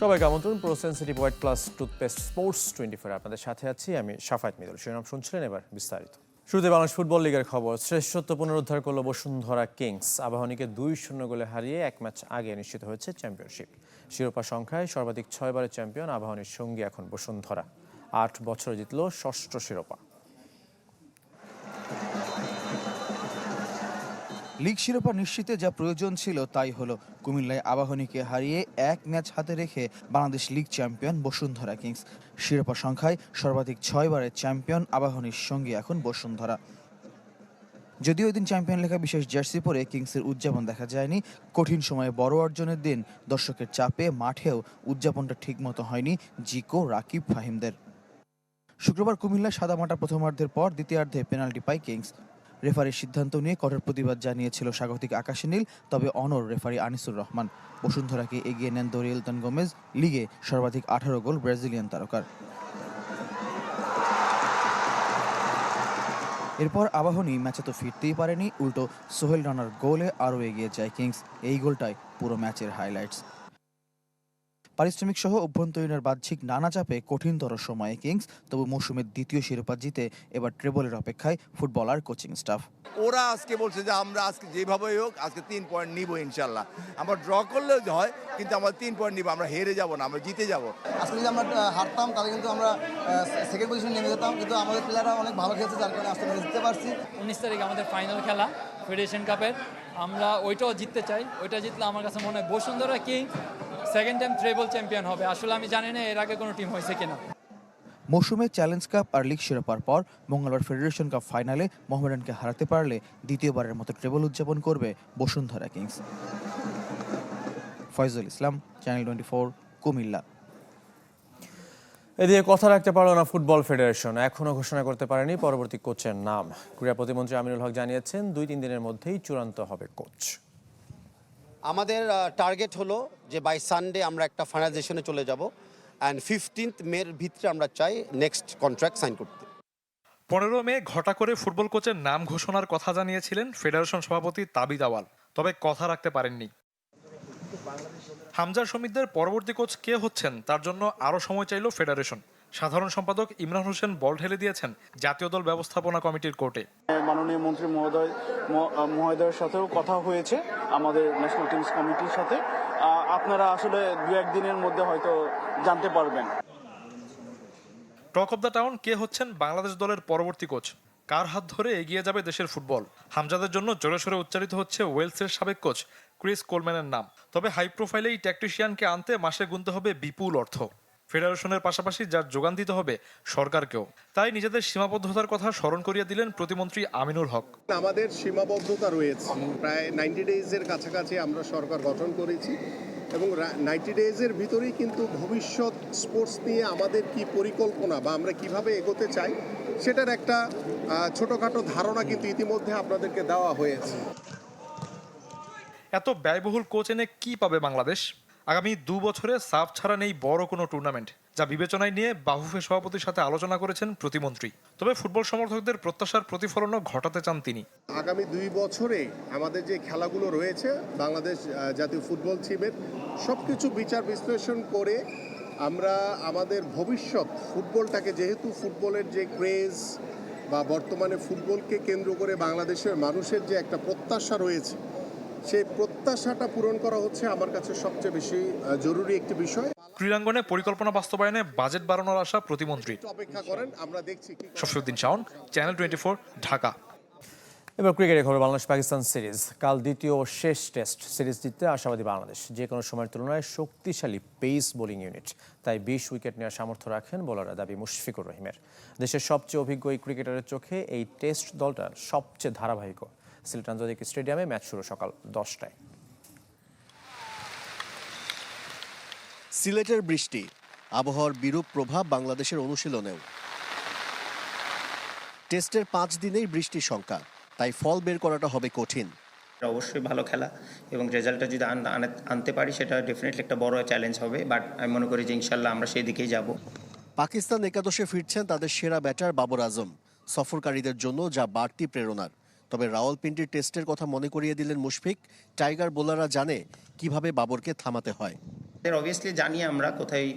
সবাইকে আমন্ত্রণ। Pro sensitive white plus toothpaste sports 24 আপনাদের সাথে আছি আমি শাফায়েত মিদুল। শিরোনাম শুনছিলেন, এবার বিস্তারিত। শুরুতে বাংলাদেশ ফুটবল লিগের খবর। শ্রেষ্ঠত্ব পুনরুদ্ধার করল বসুন্ধরা কিংস। আবাহনীকে 2-0 গোলে হারিয়ে এক ম্যাচ আগে নিশ্চিত হয়েছে চ্যাম্পিয়নশিপ। শিরোপা সংখ্যায় সর্বাধিক 6 বারের চ্যাম্পিয়ন আবাহনীর সঙ্গী এখন বসুন্ধরা। 8 বছরে জিতল ষষ্ঠ শিরোপা। লিগ শিরোপা নিশ্চিতে যা প্রয়োজন ছিল তাই হলো। কুমিল্লায় আবাহনীকে হারিয়ে এক ম্যাচ হাতে রেখে Bangladesh league champion Bashundhara Kings. শিরোপা সংখ্যায় সর্বাধিক 6 বারের চ্যাম্পিয়ন আবাহনীর সঙ্গে এখন বসুন্ধরা। যদিও এদিন চ্যাম্পিয়ন লেখা বিশেষ জার্সি পরে কিংসের উদযাপন দেখা যায়নি। কঠিন সময়ে বড় অর্জনের দিন দর্শকের চাপে মাঠেও উদযাপনটা ঠিকমতো হয়নি জিকো, রাকিব, ফাহিমদের। শুক্রবার কুমিল্লায় সাদামাটা প্রথমার্ধের পর দ্বিতীয়ার্ধে পেনাল্টি পায় কিংস। রেফারির সিদ্ধান্ত নিয়ে কঠোর প্রতিবাদ জানিয়েছিল স্বাগতিক আকাশে নীল, তবে অনড় রেফারি আনিসুর রহমান। বসুন্ধরাকে এগিয়ে নেন দরিয়েলতন গোমেজ। লিগে সর্বাধিক 18 গোল ব্রাজিলিয়ান তারকার। এরপর আবাহনী ম্যাচে তো ফিরতেই পারেনি, উল্টো সোহেল রানার গোলে আরও এগিয়ে যায় কিংস। এই গোলটাই পুরো ম্যাচের হাইলাইটস। পারিশ্রমিক সহ অভ্যন্তরীণের বাহ্যিক নানা চাপে কঠিনতর সময়ে কিংস, তবু মৌসুমের দ্বিতীয় শিরোপা জিতে এবার ট্রেবলের অপেক্ষায় ফুটবলার, কোচিং স্টাফ। ওরা আজকে বলছে যে আমরা আজকে যেভাবেই হোক আজকে 3 পয়েন্ট নিব ইনশাল্লাহ। আমরা ড্র করলেও হয়, কিন্তু আমরা 3 পয়েন্ট নিব। আমরা হেরে যাব না, আমরা জিতে যাব। আজকে যদি আমরা হারতাম তাহলে কিন্তু আমরা সেকেন্ড পজিশনে নেমে যেতাম, কিন্তু আমাদের প্লেয়াররা অনেক ভালো খেলছে, যার কারণে আজকে আমরা জিততে পারছি। 19 তারিখ আমাদের ফাইনাল খেলা ফেডারেশন কাপের, আমরা ওইটাও জিততে চাই। ওইটা জিতলে আমার কাছে মনে হয় Bashundhara Kings second time treble champion হবে। আসলে আমি জানি না এর আগে কোনো টিম হয়েছে কিনা। মৌসুমে চ্যালেঞ্জ কাপ আর লিগ শিরোপার পর মঙ্গলবার ফেডারেশন কাপ ফাইনালে মোহামেডানকে হারাতে পারলে দ্বিতীয়বারের মতো ট্রেবল উদযাপন করবে বসুন্ধরা কিংস। ফয়জুল ইসলাম, চ্যানেল 24, কুমিল্লা। এদিকে কথা রাখতে পারল না ফুটবল ফেডারেশন। এখনও ঘোষণা করতে পারেনি পরবর্তী কোচের নাম। ক্রীড়া প্রতিমন্ত্রী আমিনুল হক জানিয়েছেন 2-3 দিনের মধ্যেই চূড়ান্ত হবে কোচ। আমাদের টার্গেট হলো যে বাই সানডে আমরা একটা ফাইনালাইজেশনে চলে যাব, অ্যান্ড 15 মের ভিতরে আমরা চাই নেক্সট কন্ট্রাক্ট সাইন করতে। 15 মে ঘটা করে ফুটবল কোচের নাম ঘোষণার কথা জানিয়েছিলেন ফেডারেশন সভাপতি তাবিদ আওয়াল, তবে কথা রাখতে পারেননি। হামজা শমীদদের পরবর্তী কোচ কে হচ্ছেন তার জন্য আরও সময় চাইল ফেডারেশন। সাধারণ সম্পাদক ইমরান হোসেন বল ঢেলে দিয়েছেন জাতীয় দল ব্যবস্থাপনা কমিটির কোর্টে। মাননীয় মন্ত্রী মহোদয়ের সাথেও কথা হয়েছে, আমাদের ন্যাশনাল টিমস কমিটির সাথে। আপনারা আসলে 2-1 দিনের মধ্যে হয়তো জানতে পারবেন। টক অব দ্য টাউন কে হচ্ছেন বাংলাদেশ দলের পরবর্তী কোচ, কার হাত ধরে এগিয়ে যাবে দেশের ফুটবল। হামজাদের জন্য জোরে সোরে উচ্চারিত হচ্ছে ওয়েলসের সাবেক কোচ ক্রিস কোলম্যানের নাম। তবে হাই প্রোফাইলে এই ট্যাকটিশিয়ানকে আনতে মাসে গুনতে হবে বিপুল অর্থ। ফেডারেশনের পাশাপাশি যার যোগান দিতে হবে সরকারকেও। তাই নিজেদের সীমাবদ্ধতার কথা স্মরণ করিয়ে দিলেন প্রতিমন্ত্রী আমিনুল হক। আমাদের সীমাবদ্ধতা রয়েছে, প্রায় 90 ডেজের কাছাকাছি আমরা সরকার গঠন করেছি, এবং 90 ডেজের ভিতরেই কিন্তু ভবিষ্যৎ স্পোর্টস নিয়ে আমাদের কি পরিকল্পনা বা আমরা কিভাবে এগোতে চাই সেটার একটা ছোটখাটো ধারণা কিন্তু ইতিমধ্যে আপনাদেরকে দেওয়া হয়েছে। এত ব্যয়বহুল কোচ এনে কি পাবে বাংলাদেশ? আগামী 2 বছরে সাফ ছাড়া নেই বড় কোনো টুর্নামেন্ট, যা বিবেচনায় নিয়ে বাফুফে সভাপতির সাথে আলোচনা করেছেন প্রতিমন্ত্রী। তবে ফুটবল সমর্থকদের প্রত্যাশার প্রতিফলনও ঘটাতে চান তিনি। আগামী 2 বছরে আমাদের যে খেলাগুলো রয়েছে বাংলাদেশ জাতীয় ফুটবল টিমের সবকিছু বিচার বিশ্লেষণ করে আমরা আমাদের ভবিষ্যৎ ফুটবলটাকে, যেহেতু ফুটবলের যে ক্রেজ বা বর্তমানে ফুটবলকে কেন্দ্র করে বাংলাদেশের মানুষের যে একটা প্রত্যাশা রয়েছে, সেই প্রত্যাশাটা পূরণ করা হচ্ছে আমার কাছে সবচেয়ে বেশি জরুরি একটি বিষয়। ক্রীড়াঙ্গনে পরিকল্পনা বাস্তবায়নে বাজেট বাড়ানোর আশা প্রতিমন্ত্রী। অপেক্ষা করেন, আমরা দেখছি। শফিউদ্দিন শাওন, চ্যানেল 24, ঢাকা। এবার ক্রিকেটের খবর। বাংলাদেশ পাকিস্তান সিরিজ কাল দ্বিতীয় ও শেষ টেস্ট। সিরিজ জিততে আশাবাদী বাংলাদেশ। যে কোনো সময়ের তুলনায় শক্তিশালী পেস বোলিং ইউনিট, তাই 20 উইকেট নেওয়ার সামর্থ্য রাখেন বোলাররা, দাবি মুশফিকুর রহিমের। দেশের সবচেয়ে অভিজ্ঞ এই ক্রিকেটারের চোখে এই টেস্ট দলটা সবচেয়ে ধারাবাহিক। সিলেট আন্তর্জাতিক স্টেডিয়ামে ম্যাচ শুরু সকাল 10টায়। সিলেটের বৃষ্টি, আবহাওয়ার বিরূপ প্রভাব বাংলাদেশের অনুশীলনেও। টেস্টের 5 দিনেই বৃষ্টির সংখ্যা, তাই ফল বের করাটা হবে কঠিন। অবশ্যই ভালো খেলা এবং রেজাল্টটা যদি আনতে পারি সেটা ডেফিনেটলি একটা বড় চ্যালেঞ্জ হবে, বাট আমি মনে করি যে ইনশাল্লাহ আমরা সেই দিকেই যাব। পাকিস্তান একাদশে ফিরছেন তাদের সেরা ব্যাটার বাবর আজম, সফরকারীদের জন্য যা বাড়তি প্রেরণার। তবে রাওয়ালপিন্ডির টেস্টের কথা মনে করিয়ে দিলেন মুশফিক। টাইগার বোলাররা জানে কিভাবে বাবরকে থামাতে হয়। অবভিয়াসলি জানি আমরা কোথায়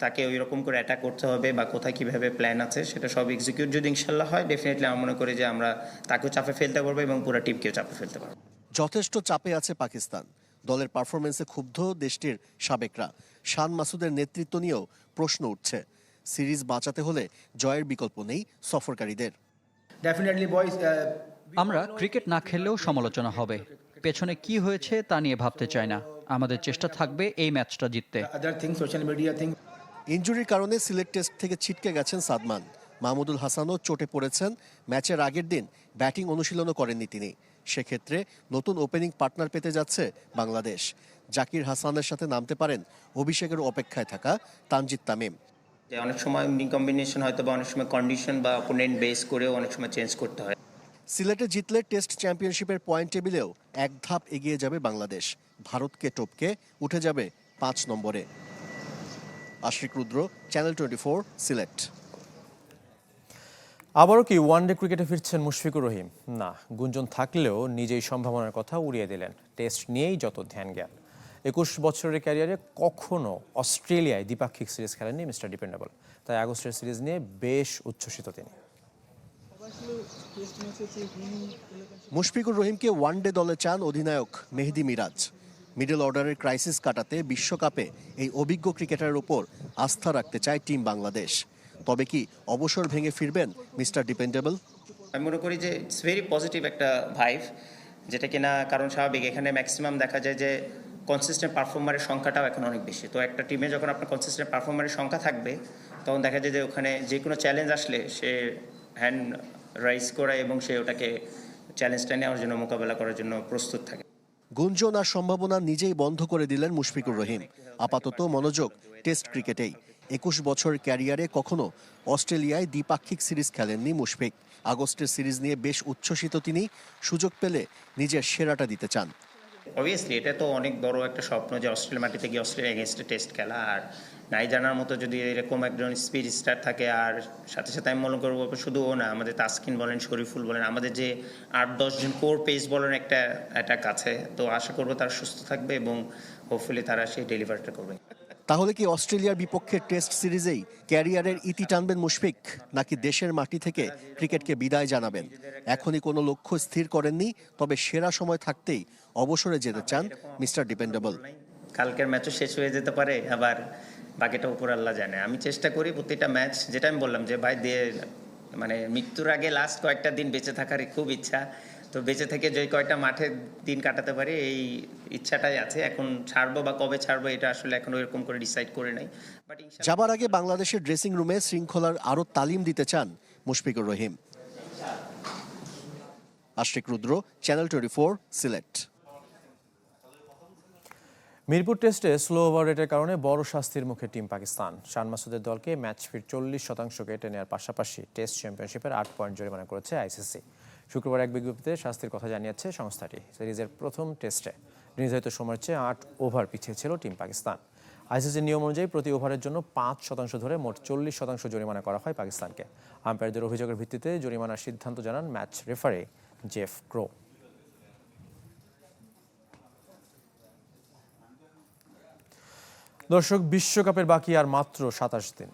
তাকে ওই রকম করে অ্যাটাক করতে হবে বা কোথায় কিভাবে প্ল্যান আছে সেটা সব এক্সিকিউট যদি ইনশাল্লাহ হয়, ডেফিনেটলি আমি মনে করি যে আমরা তাকেও চাপে ফেলতে পারবো এবং পুরো টিমকেও চাপে ফেলতে পারবো। যথেষ্ট চাপে আছে পাকিস্তান। দলের পারফরমেন্সে ক্ষুব্ধ দেশটির সাবেকরা। শান মাসুদের নেতৃত্ব নিয়েও প্রশ্ন উঠছে। সিরিজ বাঁচাতে হলে জয়ের বিকল্প নেই সফরকারীদের। আমরা ক্রিকেট না খেললেও সমালোচনা হবে। পেছনে কি হয়েছে তা নিয়ে ভাবতে চাই না। আমাদের চেষ্টা থাকবে এই ম্যাচটা জিততে। ইনজুরির কারণে সিলেট টেস্ট থেকে ছিটকে গেছেন সাদমান। মাহমুদুল হাসানও চোটে পড়েছেন। ম্যাচের আগের দিন ব্যাটিং অনুশীলনও করেননি তিনি। সেক্ষেত্রে নতুন ওপেনিং পার্টনার পেতে যাচ্ছে বাংলাদেশ। জাকির হাসানের সাথে নামতে পারেন অভিষেকের অপেক্ষায় থাকা তানজিদ তামিম। যে অনেক সময় কম্বিনেশন হয়তো বা অনেক সময় কন্ডিশন বা অপোনেন্ট বেস করেও অনেক সময় চেঞ্জ করতে হয়। সিলেটে জিতলে টেস্ট চ্যাম্পিয়নশিপের পয়েন্ট টেবিলেও এক ধাপ এগিয়ে যাবে বাংলাদেশ। ভারতকে টপকে উঠে যাবে 5 নম্বরে। আশিক রুদ্র, চ্যানেল 24, সিলেট। আবারও কি ওয়ানডে ক্রিকেটে ফিরছেন মুশফিকুর রহিম? না, গুঞ্জন থাকলেও নিজেই সম্ভাবনার কথা উড়িয়ে দিলেন। টেস্ট নিয়েই যত ধ্যান জ্ঞান। 21 বছরের ক্যারিয়ারে কখনো অস্ট্রেলিয়ায় দ্বিপাক্ষিক সিরিজ খেলেননি মিস্টার ডিপেন্ডেবল। তাই আগস্টের সিরিজ নিয়ে বেশ উচ্ছ্বসিত তিনি। মুশফিকুর রহিমকে ওয়ানডে দলে চান অধিনায়ক মেহেদী মিরাজ। মিডল অর্ডারের ক্রাইসিস কাটাতে বিশ্বকাপে এই অভিজ্ঞ ক্রিকেটারের উপর আস্থা রাখতে চায় টিম বাংলাদেশ। তবে কি অবসর ভেঙে ফিরবেন মিস্টার ডিপেন্ডেবল? আমি মনে করি যে ইটস ভেরি পজিটিভ একটা ভাইব, যেটা কিনা কারণ স্বাভাবিক এখানে ম্যাক্সিমাম দেখা যায় যে কনসিস্টেন্ট পারফর্মারের সংখ্যাটাও এখন অনেক বেশি। তো একটা টিমে যখন আপনার কনসিস্টেন্ট পারফর্মারের সংখ্যা থাকবে তখন দেখা যায় যে ওখানে যে কোনো চ্যালেঞ্জ আসলে সে হ্যান্ড রাইজ করে এবং সে ওটাকে চ্যালেঞ্জটা নেওয়ার জন্য মোকাবেলা করার জন্য প্রস্তুত থাকে। গুঞ্জন আর সম্ভাবনা নিজেই বন্ধ করে দিলেন মুশফিকুর রহিম। আপাতত মনোযোগ টেস্ট ক্রিকেটেই। 21 বছর ক্যারিয়ারে কখনো অস্ট্রেলিয়ায় দ্বিপাক্ষিক সিরিজ খেলেননি মুশফিক। আগস্টের সিরিজ নিয়ে বেশ উচ্ছ্বসিত তিনি। সুযোগ পেলে নিজের সেরাটা দিতে চান। অবভিয়াসলি এটা তো অনেক বড় একটা স্বপ্ন যে অস্ট্রেলিয়া মাটিতে গিয়ে অস্ট্রেলিয়া এগেনস্টে টেস্ট খেলা। আর নাই জানার মতো যদি এরকম একজন স্পিড স্টার থাকে, আর সাথে সাথে আমি মনে করবো শুধু ও না, আমাদের তাসকিন বলেন, শরীফুল বলেন, আমাদের যে 8-10 জন কোর পেস বলেন একটা অ্যাটাক আছে। তো আশা করবো তারা সুস্থ থাকবে এবং হোপফুলি তারা সেই ডেলিভারিটা করবে। তাহলে কি অস্ট্রেলিয়ার বিপক্ষে টেস্ট সিরিজেই ক্যারিয়ারের ইতি টানবেন মুশফিক, নাকি দেশের মাটি থেকে ক্রিকেটকে বিদায় জানাবেন? এখনই কোনো লক্ষ্য স্থির করেননি, তবে সেরা সময় থাকতেই অবসরে যেতে চান মিস্টার ডিপেন্ডেবল। কালকের ম্যাচও শেষ হয়ে যেতে পারে, আবার বাকিটা উপর আল্লাহ জানে। আমি চেষ্টা করি প্রতিটা ম্যাচ, যেটা আমি বললাম যে ভাই মানে মৃত্যুর আগে লাস্ট কয়েকটা দিন বেঁচে থাকার খুব ইচ্ছা। তো বেঁচে থেকে যে কয়টা মাঠে দিন কাটাতে পারি এই ইচ্ছাটাই আছে। এখন ছাড়বো বা কবে ছাড়বো এটা আসলে এখন ওইরকম করে ডিসাইড করে নাই। বাট যাবার আগে বাংলাদেশের ড্রেসিং রুমে শৃঙ্খলার আরও তালিম দিতে চান মুশফিকুর রহিম। আশিক রুদ্র, চ্যানেল 24, সিলেট। মিরপুর টেস্টে স্লো ওভার রেটের কারণে বড় শাস্তির মুখে টিম পাকিস্তান। শান মাসুদের দলকে ম্যাচ ফির 40% কেটে নেওয়ার পাশাপাশি টেস্ট চ্যাম্পিয়নশিপের 8 পয়েন্ট জরিমানা করেছে আইসিসি। শুক্রবার এক বিজ্ঞপ্তিতে শাস্তির কথা জানিয়েছে সংস্থাটি। সিরিজের প্রথম টেস্টে নির্ধারিত সময়ের চেয়ে 8 ওভার পিছিয়ে ছিল টিম পাকিস্তান। আইসিসির নিয়ম অনুযায়ী প্রতি ওভারের জন্য 5% ধরে মোট 40% জরিমানা করা হয় পাকিস্তানকে। আম্পায়ারদের অভিযোগের ভিত্তিতে জরিমানার সিদ্ধান্ত জানান ম্যাচ রেফারি জেফ ক্রো। দর্শক, বিশ্বকাপের বাকি আর মাত্র 27 দিন।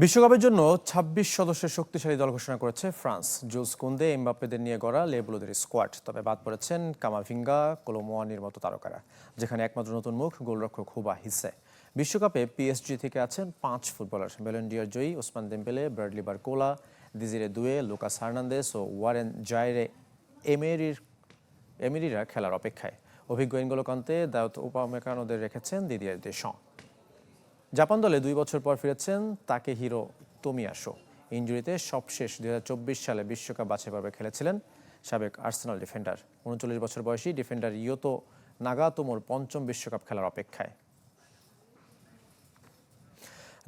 বিশ্বকাপের জন্য 26 সদস্যের শক্তিশালী দল ঘোষণা করেছে ফ্রান্স। জুলস কুন্দে, এমবাপ্পেদের নিয়ে গড়া লে ব্লুদের স্কোয়াড। তবে বাদ পড়েছেন কামাভিঙ্গা, কোলোমোয়ানির মতো তারকারা, যেখানে একমাত্র নতুন মুখ গোলরক্ষক হুবা হিসে। বিশ্বকাপে পিএসজি থেকে আছেন 5 ফুটবলার। ব্যালন ডি'অর জয়ী ওসমান দেম্বেলে, ব্র্যাডলি বারকোলা, দিজিরে দুয়ে, লুকাস হার্নান্দেস ও ওয়ারেন জাইরে এমেরিরা খেলার অপেক্ষায়। অভিজ্ঞ এনগোলো কান্তে, দায়ত উপামেকানোদের রেখেছেন দিদিয়ের দেশাঁ। জাপান দলে 2 বছর পর ফিরেছেন তাকেহিরো তোমিয়াশো। ইনজুরিতে সবশেষ 2024 সালে বিশ্বকাপ বাছাই পর্বে খেলেছিলেন সাবেক আর্সেনাল ডিফেন্ডার। 39 বছর বয়সী ডিফেন্ডার ইয়োতো নাগাতোমোর 5ম বিশ্বকাপ খেলার অপেক্ষায়।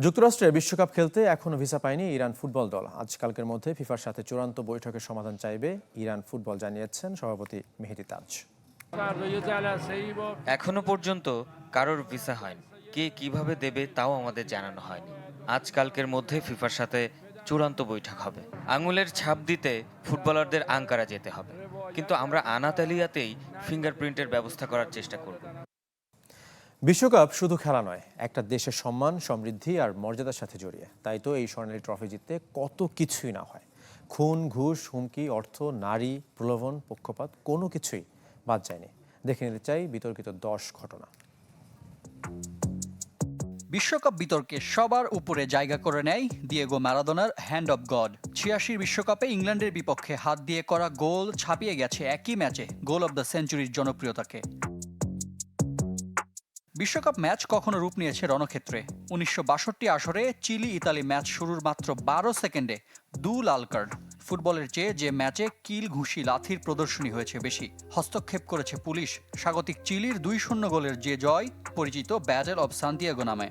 যুক্তরাষ্ট্রে বিশ্বকাপ খেলতে এখনও ভিসা পায়নি ইরান ফুটবল দল। আজকালকের মধ্যে ফিফার সাথে চূড়ান্ত বৈঠকের সমাধান চাইবে ইরান ফুটবল, জানিয়েছেন সভাপতি মেহেদী তাজ। এখনো পর্যন্ত কারোর ভিসা হয়নি। কে কিভাবে দেবে তাও আমাদের জানানো হয়নি। আজকালকের মধ্যে ফিফার সাথে চূড়ান্ত বৈঠক হবে। আঙুলের ছাপ দিতে ফুটবলারদের আঙ্কারা যেতে হবে, কিন্তু আমরা আনাতালিয়াতেই ফিঙ্গারপ্রিন্টের ব্যবস্থা করার চেষ্টা করব। বিশ্বকাপ শুধু খেলা নয়, একটা দেশের সম্মান, সমৃদ্ধি আর মর্যাদার সাথে জড়িয়ে। তাই তো এই স্বর্ণালী ট্রফি জিততে কত কিছুই না হয়। খুন, ঘুষ, হুমকি, অর্থ, নারী, প্রলোভন, পক্ষপাত কোনো কিছুই বাদ যায়নি। দেখে নিতে চাই বিতর্কিত 10 ঘটনা। বিশ্বকাপ বিতর্কে সবার উপরে জায়গা করে নেয় দিয়েগো ম্যারাডোনার হ্যান্ড অফ গড। 86 বিশ্বকাপে ইংল্যান্ডের বিপক্ষে হাত দিয়ে করা গোল ছাপিয়ে গেছে একই ম্যাচে গোল অব দ্য সেঞ্চুরির জনপ্রিয়তাকে। বিশ্বকাপ ম্যাচ কখনো রূপ নিয়েছে রণক্ষেত্রে। 1962 আসরে চিলি ইতালি ম্যাচ শুরুর মাত্র 12 সেকেন্ডে 2 লাল কার্ড। ফুটবলের চেয়ে যে ম্যাচে কিল, ঘুষি, লাথির প্রদর্শনী হয়েছে বেশি। হস্তক্ষেপ করেছে পুলিশ। স্বাগতিক চিলির 2-0 গোলের যে জয় পরিচিত ব্যাটেল অব সান্তিয়াগো নামে।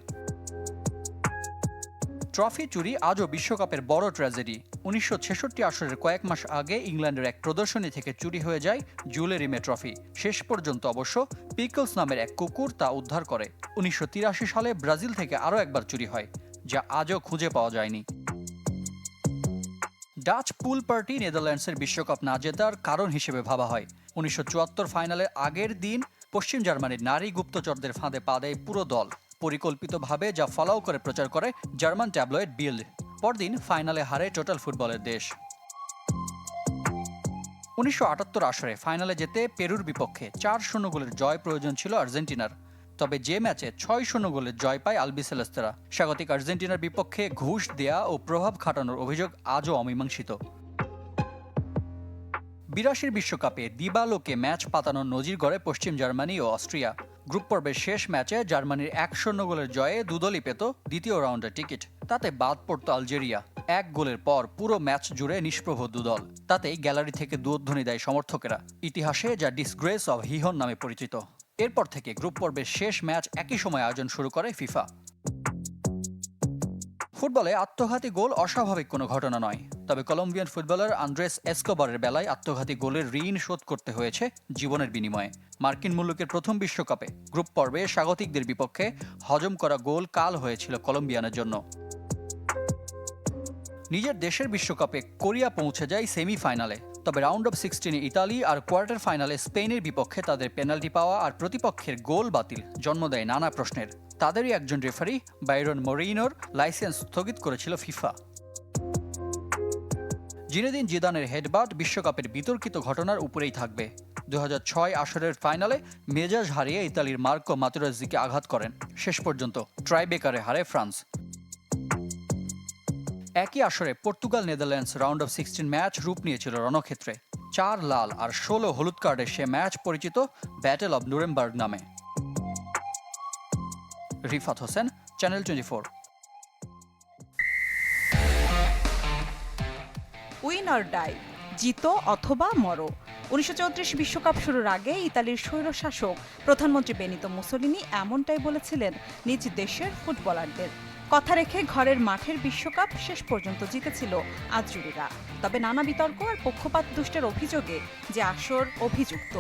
ট্রফি চুরি আজও বিশ্বকাপের বড় ট্র্যাজেডি। 1966 আসরের কয়েক মাস আগে ইংল্যান্ডের এক প্রদর্শনী থেকে চুরি হয়ে যায় জুয়েলেরিমে ট্রফি। শেষ পর্যন্ত অবশ্য পিকলস নামের এক কুকুর তা উদ্ধার করে। 1983 সালে ব্রাজিল থেকে আরও একবার চুরি হয়, যা আজও খুঁজে পাওয়া যায়নি। ডাচ পুল পার্টি নেদারল্যান্ডসের বিশ্বকাপ না জেতার কারণ হিসেবে ভাবা হয়। 1974 ফাইনালের আগের দিন পশ্চিম জার্মানির নারী গুপ্তচরদের ফাঁদে পা দেয় পুরো দল, পরিকল্পিতভাবে, যা ফলাও করে প্রচার করে জার্মান ট্যাবলয়েড বিল্ড। পরদিন ফাইনালে হারে টোটাল ফুটবলের দেশ। 1978 আসরে ফাইনালে যেতে পেরুর বিপক্ষে 4-0 গোলের জয় প্রয়োজন ছিল আর্জেন্টিনার। তবে যে ম্যাচে 6-0 গোলের জয় পায় আলবিসেলেস্তেরা। স্বাগতিক আর্জেন্টিনার বিপক্ষে ঘুষ দেয়া ও প্রভাব খাটানোর অভিযোগ আজও অমীমাংসিত। 82 বিশ্বকাপে দিবালোকে ম্যাচ পাতানোর নজির গড়ে পশ্চিম জার্মানি ও অস্ট্রিয়া। গ্রুপ পর্বের শেষ ম্যাচে জার্মানির 1-0 গোলের জয়ে দুদলই পেত দ্বিতীয় রাউন্ডের টিকিট। তাতে বাদ পড়ত আলজেরিয়া। 1 গোলের পর পুরো ম্যাচ জুড়ে নিষ্প্রভ দুদল। তাতেই গ্যালারি থেকে দুধ্বনি দেয় সমর্থকেরা। ইতিহাসে যা ডিসগ্রেস অব হিহন নামে পরিচিত। এরপর থেকে গ্রুপ পর্বের শেষ ম্যাচ একই সময় আয়োজন শুরু করে ফিফা। ফুটবলে আত্মঘাতী গোল অস্বাভাবিক কোনো ঘটনা নয়, তবে কলম্বিয়ান ফুটবলার আন্দ্রেস এসকোবারের বেলায় আত্মঘাতী গোলের ঋণ শোধ করতে হয়েছে জীবনের বিনিময়ে। মার্কিন মুলুকের প্রথম বিশ্বকাপে গ্রুপ পর্বে স্বাগতিকদের বিপক্ষে হজম করা গোল কাল হয়েছিল কলম্বিয়ানের জন্য। নিজের দেশের বিশ্বকাপে কোরিয়া পৌঁছে যায় সেমিফাইনালে, তবে রাউন্ড অফ 16 ইতালি আর কোয়ার্টার ফাইনালে স্পেনের বিপক্ষে তাদের পেনাল্টি পাওয়া আর প্রতিপক্ষের গোল বাতিল জন্ম দেয় নানা প্রশ্নের। তাদেরই একজন রেফারি বাইরন মরিনোর লাইসেন্স স্থগিত করেছিল ফিফা। জিনেদিন জিদানের হেডবাট বিশ্বকাপের বিতর্কিত ঘটনার উপরেই থাকবে। 2006 আসরের ফাইনালে মেজাজ হারিয়ে ইতালির মার্কো মাতেরাজ্জিকে আঘাত করেন। শেষ পর্যন্ত ট্রাইবেকারে হারে ফ্রান্স। একই আসরে Portugal Netherlands round of 16 match রূপ নিয়েছিল রণক্ষেত্রে। 4 লাল আর 16 হলুদ কার্ডে সে ম্যাচ পরিচিত ব্যাটেল অব নুরেমবার্গ নামে। Rifat Hossain, channel 24। Win or die, জিতো অথবা মরো। 1934 বিশ্বকাপ শুরুর আগে ইতালির স্বৈরশাসক প্রধানমন্ত্রী বেনিতো মুসোলিনি এমনটাই বলেছিলেন নিজ দেশের ফুটবলারদের। কথা রেখে ঘরের মাঠের বিশ্বকাপ শেষ পর্যন্ত জিতেছিল আজুরিরা। তবে নানা বিতর্ক আর পক্ষপাত দুষ্টের অভিযোগে যে আসর অভিযুক্ত।